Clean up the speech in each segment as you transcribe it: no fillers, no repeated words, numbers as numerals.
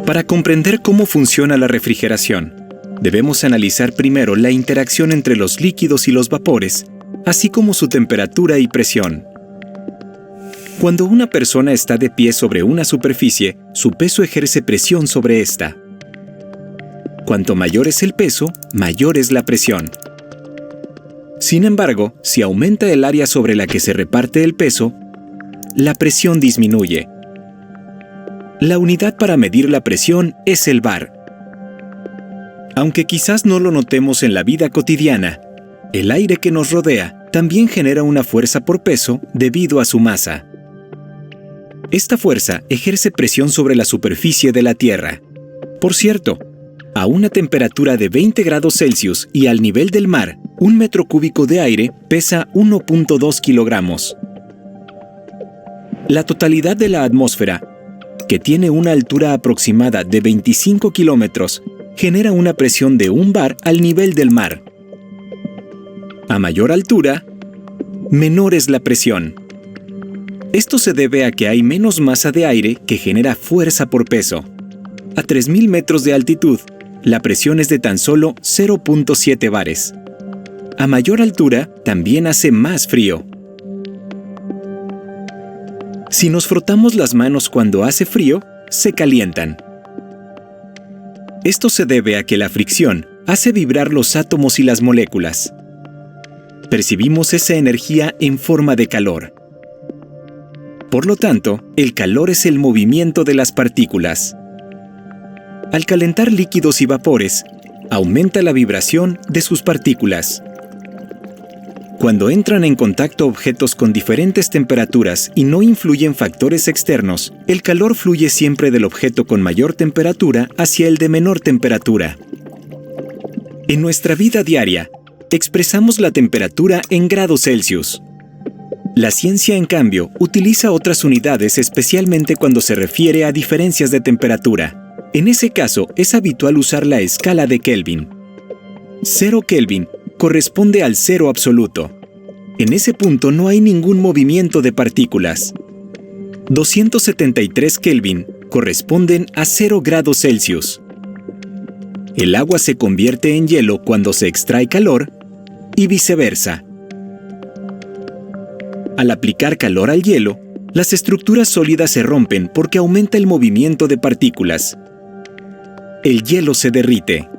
Para comprender cómo funciona la refrigeración, debemos analizar primero la interacción entre los líquidos y los vapores, así como su temperatura y presión. Cuando una persona está de pie sobre una superficie, su peso ejerce presión sobre esta. Cuanto mayor es el peso, mayor es la presión. Sin embargo, si aumenta el área sobre la que se reparte el peso, la presión disminuye. La unidad para medir la presión es el bar. Aunque quizás no lo notemos en la vida cotidiana, el aire que nos rodea también genera una fuerza por peso debido a su masa. Esta fuerza ejerce presión sobre la superficie de la Tierra. Por cierto, a una temperatura de 20 grados Celsius y al nivel del mar, un metro cúbico de aire pesa 1.2 kilogramos. La totalidad de la atmósfera, que tiene una altura aproximada de 25 kilómetros, genera una presión de 1 bar al nivel del mar. A mayor altura, menor es la presión. Esto se debe a que hay menos masa de aire que genera fuerza por peso. A 3.000 metros de altitud, la presión es de tan solo 0.7 bares. A mayor altura, también hace más frío. Si nos frotamos las manos cuando hace frío, se calientan. Esto se debe a que la fricción hace vibrar los átomos y las moléculas. Percibimos esa energía en forma de calor. Por lo tanto, el calor es el movimiento de las partículas. Al calentar líquidos y vapores, aumenta la vibración de sus partículas. Cuando entran en contacto objetos con diferentes temperaturas y no influyen factores externos, el calor fluye siempre del objeto con mayor temperatura hacia el de menor temperatura. En nuestra vida diaria, expresamos la temperatura en grados Celsius. La ciencia, en cambio, utiliza otras unidades especialmente cuando se refiere a diferencias de temperatura. En ese caso, es habitual usar la escala de Kelvin. 0 Kelvin corresponde al cero absoluto. En ese punto no hay ningún movimiento de partículas. 273 Kelvin corresponden a 0 grados Celsius. El agua se convierte en hielo cuando se extrae calor y viceversa. Al aplicar calor al hielo, las estructuras sólidas se rompen porque aumenta el movimiento de partículas. El hielo se derrite.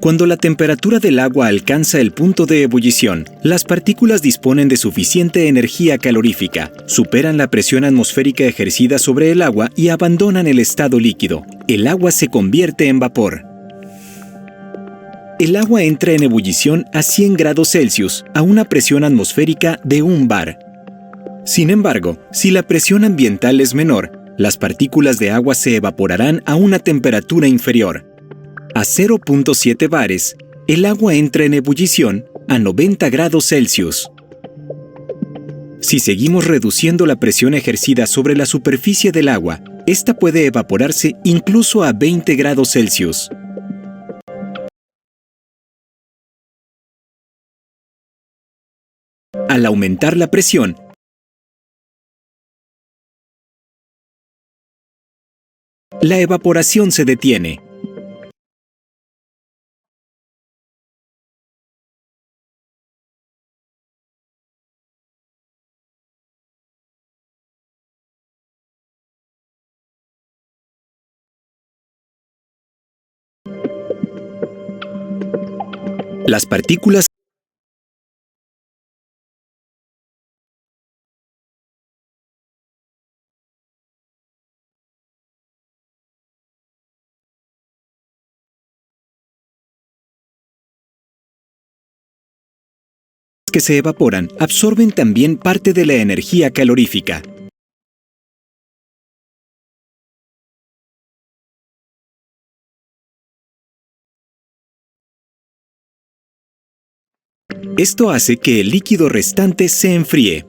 Cuando la temperatura del agua alcanza el punto de ebullición, las partículas disponen de suficiente energía calorífica, superan la presión atmosférica ejercida sobre el agua y abandonan el estado líquido. El agua se convierte en vapor. El agua entra en ebullición a 100 grados Celsius a una presión atmosférica de 1 bar. Sin embargo, si la presión ambiental es menor, las partículas de agua se evaporarán a una temperatura inferior. A 0.7 bares, el agua entra en ebullición a 90 grados Celsius. Si seguimos reduciendo la presión ejercida sobre la superficie del agua, esta puede evaporarse incluso a 20 grados Celsius. Al aumentar la presión, la evaporación se detiene. Las partículas que se evaporan absorben también parte de la energía calorífica. Esto hace que el líquido restante se enfríe.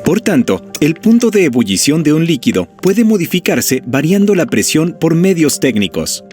Por tanto, el punto de ebullición de un líquido puede modificarse variando la presión por medios técnicos.